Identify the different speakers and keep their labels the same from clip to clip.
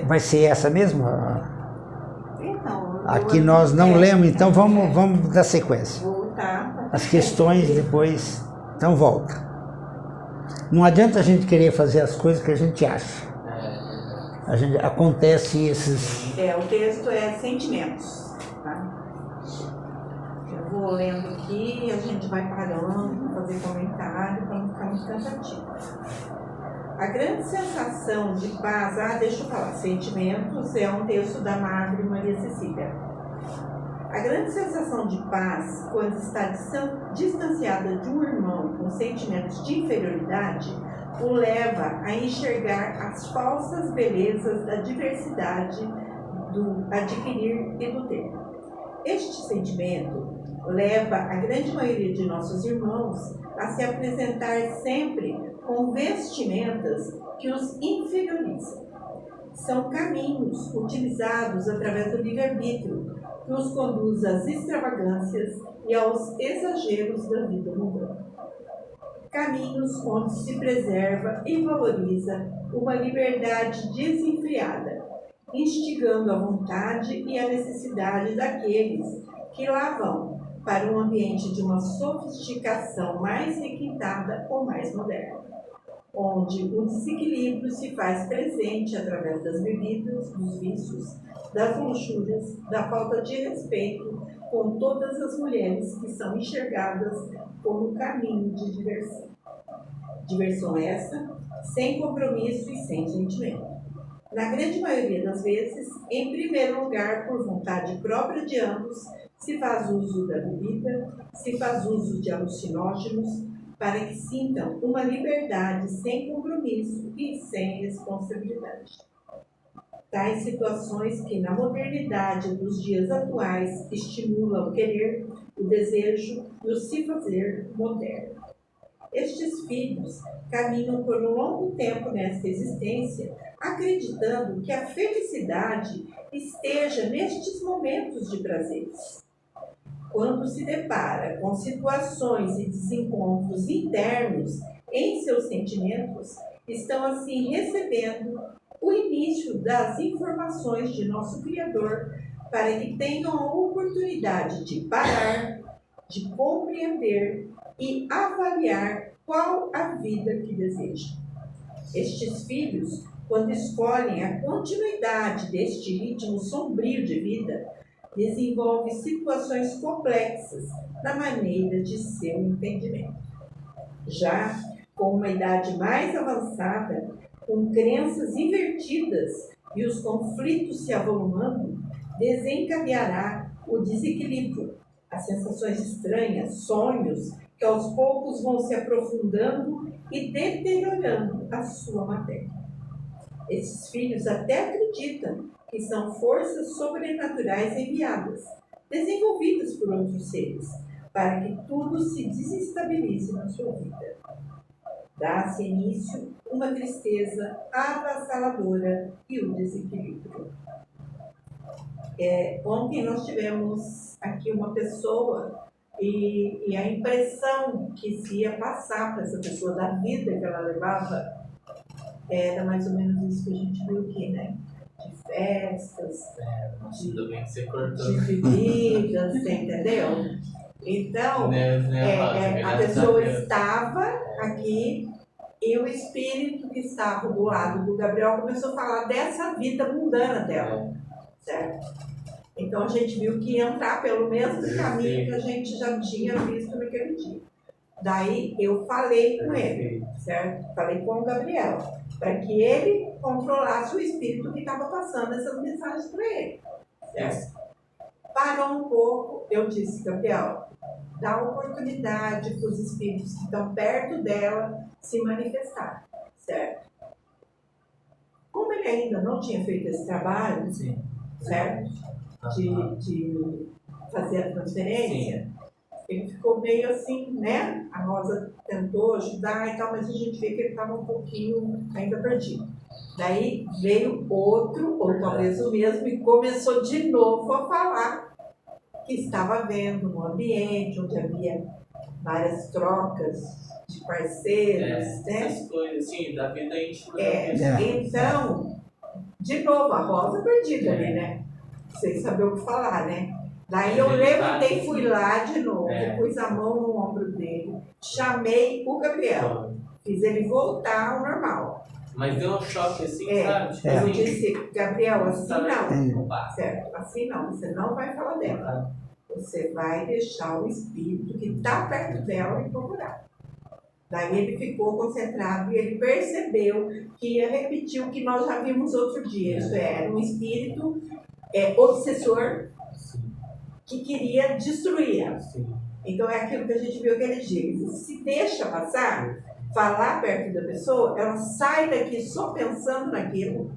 Speaker 1: Vai ser essa mesmo?
Speaker 2: Então,
Speaker 1: Aqui nós não lemos, então vamos dar sequência.
Speaker 2: Voltar.
Speaker 1: As questões depois. Então volta. Não adianta a gente querer fazer as coisas que a gente acha. Acontece esses...
Speaker 2: O texto é sentimentos, tá? Eu vou lendo aqui, a gente vai parando para fazer comentário, para não ficar muito cansativo. A grande sensação de paz... deixa eu falar. Sentimentos é um texto da Madre Maria Cecília. A grande sensação de paz, quando está distanciada de um irmão com sentimentos de inferioridade, o leva a enxergar as falsas belezas da diversidade do adquirir e do ter. Este sentimento leva a grande maioria de nossos irmãos a se apresentar sempre com vestimentas que os inferiorizam. São caminhos utilizados através do livre-arbítrio que os conduz às extravagâncias e aos exageros da vida mundana. Caminhos onde se preserva e valoriza uma liberdade desenfreada, instigando a vontade e a necessidade daqueles que lá vão para um ambiente de uma sofisticação mais requintada ou mais moderna, onde o desequilíbrio se faz presente através das bebidas, dos vícios, das luxúrias, da falta de respeito com todas as mulheres que são enxergadas como caminho de diversão. Diversão essa, sem compromisso e sem sentimento. Na grande maioria das vezes, em primeiro lugar, por vontade própria de ambos, se faz uso da bebida, se faz uso de alucinógenos, para que sintam uma liberdade sem compromisso e sem responsabilidade. Tais situações que, na modernidade dos dias atuais, estimulam o querer, o desejo e o se fazer moderno. Estes filhos caminham por um longo tempo nesta existência, acreditando que a felicidade esteja nestes momentos de prazeres. Quando se depara com situações e desencontros internos em seus sentimentos, estão assim recebendo o início das informações de nosso Criador para que tenham a oportunidade de parar, de compreender e avaliar qual a vida que desejam. Estes filhos, quando escolhem a continuidade deste ritmo sombrio de vida, desenvolvem situações complexas na maneira de seu entendimento. Já com uma idade mais avançada, com crenças invertidas e os conflitos se avolumando, desencadeará o desequilíbrio, as sensações estranhas, sonhos que aos poucos vão se aprofundando e deteriorando a sua matéria. Esses filhos até acreditam que são forças sobrenaturais enviadas, desenvolvidas por outros seres, para que tudo se desestabilize na sua vida. Dá-se início uma tristeza avassaladora e o desequilíbrio. Ontem nós tivemos aqui uma pessoa e a impressão que se ia passar para essa pessoa da vida que ela levava era mais ou menos isso que a gente viu aqui, né? De festas, de bebidas, você entendeu? Então, a pessoa estava aqui e o espírito que estava do lado do Gabriel começou a falar dessa vida mundana dela, certo? Então a gente viu que ia entrar pelo mesmo caminho que a gente já tinha visto naquele dia. Daí eu falei com ele, certo? Falei com o Gabriel, para que ele controlasse o espírito que estava passando essas mensagens para ele, certo? Parou um pouco, eu disse, Gabriel, dá oportunidade para os espíritos que estão perto dela se manifestar, certo? Como ele ainda não tinha feito esse trabalho, sim, certo? De fazer a transferência, sim, ele ficou meio assim, né? A Rosa tentou ajudar e tal, mas a gente vê que ele estava um pouquinho ainda perdido. Daí veio outro, ou talvez o mesmo, e começou de novo a falar que estava vendo um ambiente onde havia várias trocas de parceiros, né?
Speaker 3: Essas coisas, sim, da vida íntima.
Speaker 2: Então, De novo, a rosa perdida ali, né? Sem saber o que falar, né? Daí eu levantei, fui lá de novo, pus a mão no ombro dele, chamei o Gabriel, fiz ele voltar ao normal.
Speaker 3: Mas deu um choque assim, sabe? Tipo
Speaker 2: Eu
Speaker 3: assim,
Speaker 2: disse, Gabriel, assim não.
Speaker 3: Opa.
Speaker 2: Certo, assim não, você não vai falar dela. Você vai deixar o espírito que está perto dela me procurar. Daí ele ficou concentrado e ele percebeu que ia repetir o que nós já vimos outro dia. Isso era um espírito obsessor que queria destruir ela. Então é aquilo que a gente viu aquele dia. Se deixa passar, falar perto da pessoa, ela sai daqui só pensando naquilo,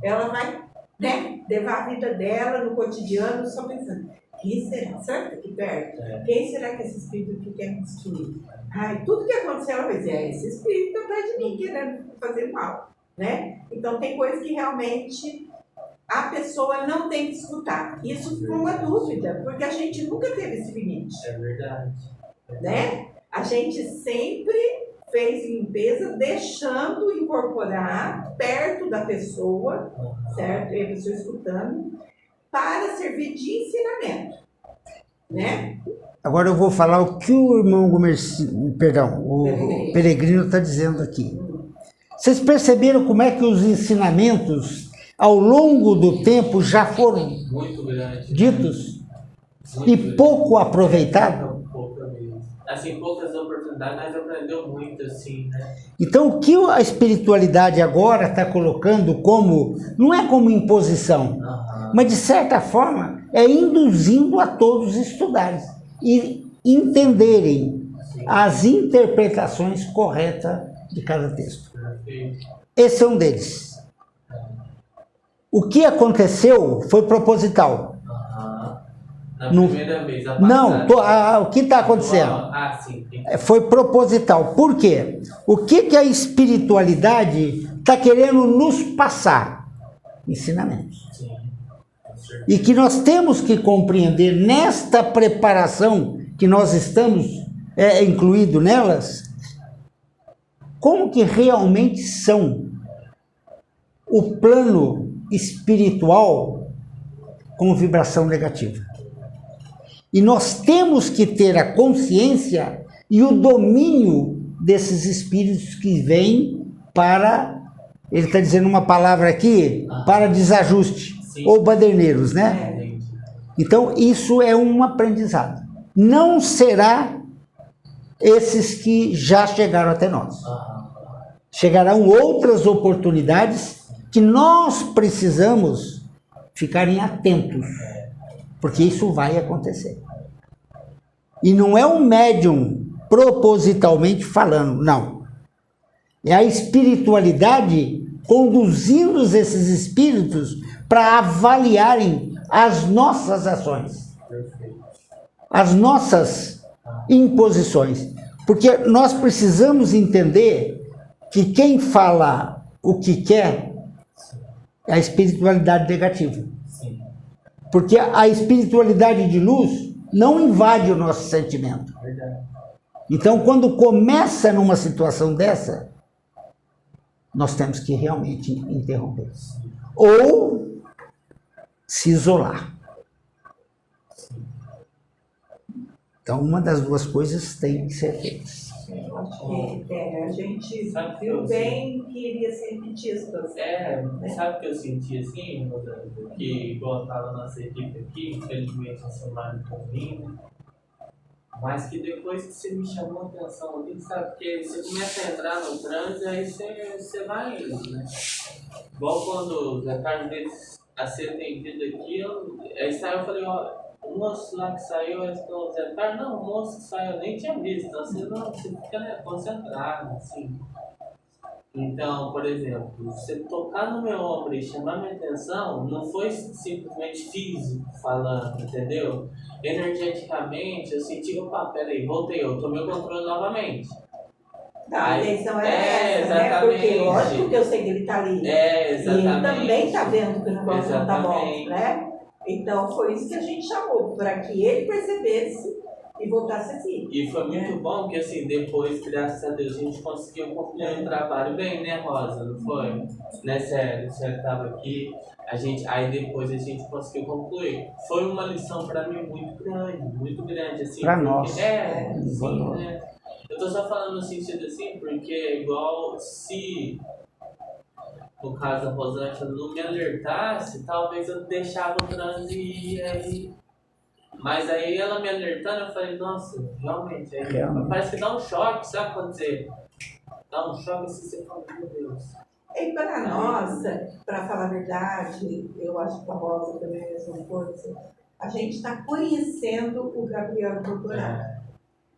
Speaker 2: ela vai, né, levar a vida dela no cotidiano só pensando. Quem será? Será que está aqui perto? Quem será que é esse espírito que quer me destruir? Ai, tudo que acontecer, ela vai dizer, esse espírito está atrás de mim, querendo fazer mal, né? Então tem coisas que realmente a pessoa não tem que escutar. Isso foi uma dúvida, porque a gente nunca teve esse limite.
Speaker 3: É verdade.
Speaker 2: Né? A gente sempre fez limpeza deixando incorporar perto da pessoa, certo? E a pessoa escutando, para servir de ensinamento, né?
Speaker 1: Agora eu vou falar o que o irmão o Peregrino está dizendo aqui. Vocês perceberam como é que os ensinamentos ao longo do tempo já foram
Speaker 3: muito grande,
Speaker 1: ditos
Speaker 3: muito
Speaker 1: e
Speaker 3: grande.
Speaker 1: pouco aproveitados?
Speaker 3: Assim, poucas oportunidades, mas aprendeu muito, assim, né?
Speaker 1: Então, o que a espiritualidade agora está colocando como, não é como imposição, mas de certa forma é induzindo a todos estudarem e entenderem as interpretações corretas de cada texto. Esse é um deles. O que aconteceu foi proposital.
Speaker 3: Na primeira vez, a passada.
Speaker 1: Não, o que está acontecendo?
Speaker 3: Sim.
Speaker 1: Foi proposital. Por quê? O que a espiritualidade está querendo nos passar? Ensinamentos.
Speaker 3: Sim.
Speaker 1: E que nós temos que compreender nesta preparação que nós estamos incluído nelas, como que realmente são o plano espiritual com vibração negativa. E nós temos que ter a consciência e o domínio desses espíritos que vêm para, ele está dizendo uma palavra aqui, para desajuste, ou baderneiros, né? Então, isso é um aprendizado. Não será esses que já chegaram até nós. Chegarão outras oportunidades que nós precisamos ficarem atentos, porque isso vai acontecer. E não é um médium propositalmente falando, não. É a espiritualidade conduzindo esses espíritos para avaliarem as nossas ações, as nossas imposições. Porque nós precisamos entender que quem fala o que quer é a espiritualidade negativa. Porque a espiritualidade de luz não invade o nosso sentimento. Então, quando começa numa situação dessa, nós temos que realmente interromper. Ou se isolar. Então, uma das duas coisas tem que ser feitas.
Speaker 2: Eu acho que a gente viu bem que iria se repetir a situação.
Speaker 3: Sabe o que eu senti assim, Rodrigo? Que igual estava nossa equipe aqui, infelizmente o celular não comigo, mas que depois que você me chamou a atenção ali, sabe? Porque você começa a entrar no trânsito, aí você vai indo, né? Igual quando os retardos deles a ser atendido aqui, aí saiu, eu falei, ó, o moço lá que saiu, os retardos, não, o moço que saiu, eu nem tinha visto, então você fica, né, concentrado, assim. Então, por exemplo, você tocar no meu ombro e chamar minha atenção, não foi simplesmente físico falando, entendeu? Energeticamente, eu senti, opa, peraí, voltei, eu tomei o controle novamente.
Speaker 2: A atenção essa, né? Porque lógico que eu sei que ele está ali.
Speaker 3: Exatamente.
Speaker 2: E ele também está vendo que o negócio não está bom, né? Então foi isso que a gente chamou, para que ele percebesse e voltar a ser filho.
Speaker 3: E foi muito bom que, assim, depois, graças a Deus, a gente conseguiu concluir um trabalho bem, né, Rosa? Não foi? Né, sério, você estava aqui, aí depois a gente conseguiu concluir. Foi uma lição para mim muito grande, assim.
Speaker 1: Para
Speaker 3: porque,
Speaker 1: nós.
Speaker 3: sim, né? Eu tô só falando no sentido assim, porque igual se, no caso da Rosângela, não me alertasse, talvez eu deixava o transe ir aí. Mas aí ela me alertando, eu falei, nossa, realmente, parece que dá um choque, sabe quando você dá um choque assim, você fala, meu Deus.
Speaker 2: E para nós, para falar a verdade, eu acho que a Rosa também é a mesma coisa, a gente está conhecendo o Gabriel incorporado.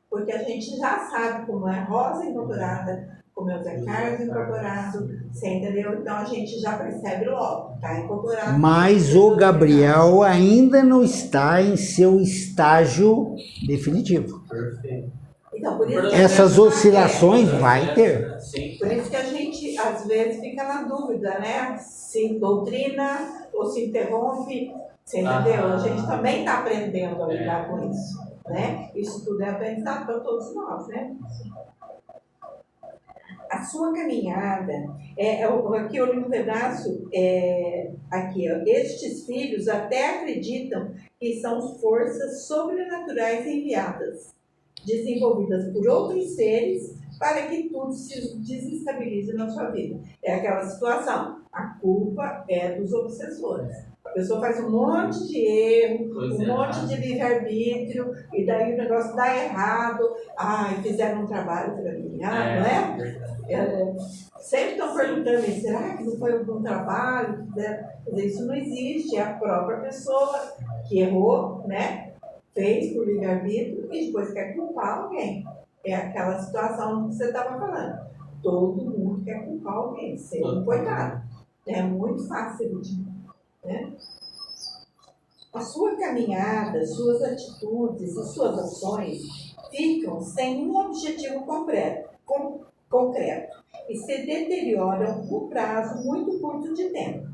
Speaker 2: Porque a gente já sabe como é Rosa incorporada, como é o Zé Carlos incorporado, você entendeu? Então a gente já percebe logo, está incorporado.
Speaker 1: Mas o Gabriel ainda não está em seu estágio definitivo.
Speaker 3: Perfeito.
Speaker 2: Então, por isso
Speaker 1: Essas oscilações vai ter.
Speaker 2: Por isso que a gente, às vezes, fica na dúvida, né? Se doutrina ou se interrompe, você entendeu? A gente também está aprendendo a lidar com isso, né? Isso tudo é aprendizado para todos nós, né? A sua caminhada, aqui eu li um pedaço, aqui, ó, estes filhos até acreditam que são forças sobrenaturais enviadas, desenvolvidas por outros seres para que tudo se desestabilize na sua vida. É aquela situação, a culpa é dos obsessores. A pessoa faz um monte de erro, monte de livre-arbítrio, e daí o negócio dá errado. Fizeram um trabalho para mim, não é? Sempre estão perguntando, será que não foi algum trabalho? Isso não existe, é a própria pessoa que errou, né? Fez por livre-arbítrio e depois quer culpar alguém. É aquela situação que você estava falando. Todo mundo quer culpar alguém, ser um coitado. É muito fácil de, né? A sua caminhada, suas atitudes e suas ações ficam sem um objetivo concreto e se deterioram no prazo muito curto de tempo.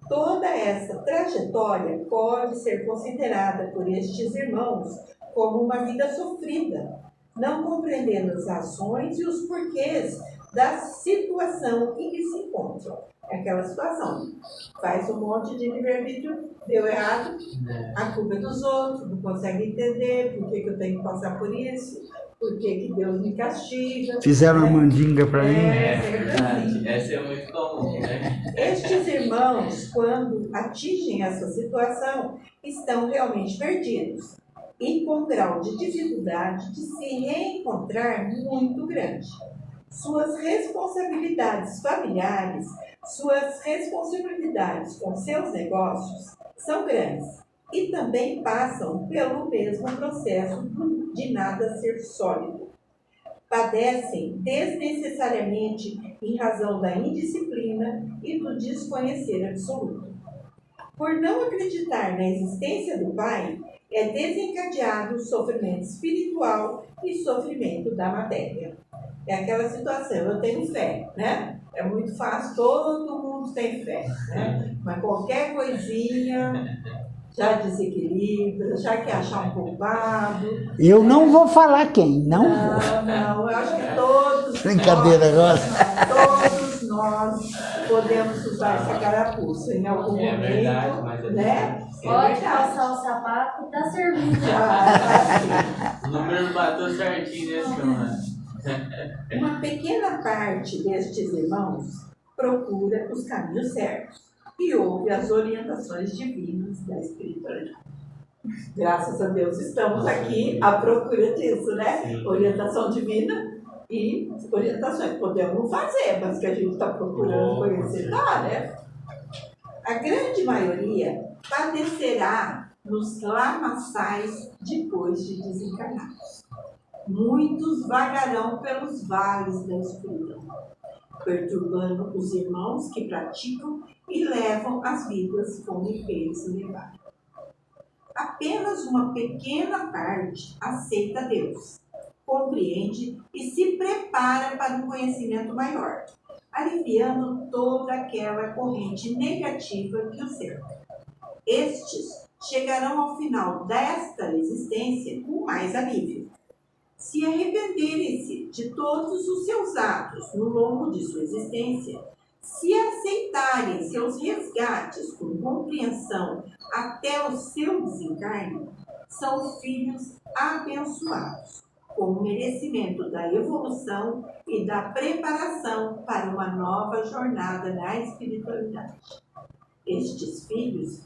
Speaker 2: Toda essa trajetória pode ser considerada por estes irmãos como uma vida sofrida, não compreendendo as ações e os porquês da situação em que se encontram. É aquela situação, faz um monte de livre-arbítrio, deu errado, a culpa é dos outros, não consegue entender por que eu tenho que passar por isso, por que Deus me castiga.
Speaker 1: Fizeram uma mandinga para mim.
Speaker 3: É verdade, essa é muito comum, né?
Speaker 2: Estes irmãos, quando atingem essa situação, estão realmente perdidos e com um grau de dificuldade de se reencontrar muito grande. Suas responsabilidades familiares, suas responsabilidades com seus negócios são grandes e também passam pelo mesmo processo de nada ser sólido. Padecem desnecessariamente em razão da indisciplina e do desconhecer absoluto. Por não acreditar na existência do Pai, é desencadeado o sofrimento espiritual e sofrimento da matéria. É aquela situação, eu tenho fé, né? É muito fácil, todo mundo tem fé, né? Mas qualquer coisinha já desequilibra, já quer achar um culpado.
Speaker 1: Eu não vou falar quem, não vou.
Speaker 2: Não, eu acho que todos
Speaker 1: Brincadeira agora.
Speaker 2: Todos nós podemos usar essa carapuça em algum momento,
Speaker 3: verdade, mas
Speaker 2: né?
Speaker 4: Pode calçar o sapato e tá servindo.
Speaker 3: O número bateu certinho nesse ano.
Speaker 2: Uma pequena parte destes irmãos procura os caminhos certos e ouve as orientações divinas da espiritualidade. Graças a Deus estamos aqui à procura disso, né?
Speaker 3: Sim.
Speaker 2: Orientação divina e orientações. Podemos fazer, mas que a gente está procurando conhecer, tá, né? A grande maioria padecerá nos lamaçais depois de desencarnados. Muitos vagarão pelos vales da escuridão, perturbando os irmãos que praticam e levam as vidas como eles levaram. Apenas uma pequena parte aceita Deus, compreende e se prepara para um conhecimento maior, aliviando toda aquela corrente negativa que o cerca. Estes chegarão ao final desta existência com mais alívio. Se arrependerem-se de todos os seus atos no longo de sua existência, se aceitarem seus resgates com compreensão até o seu desencarne, são filhos abençoados, com o merecimento da evolução e da preparação para uma nova jornada na espiritualidade. Estes filhos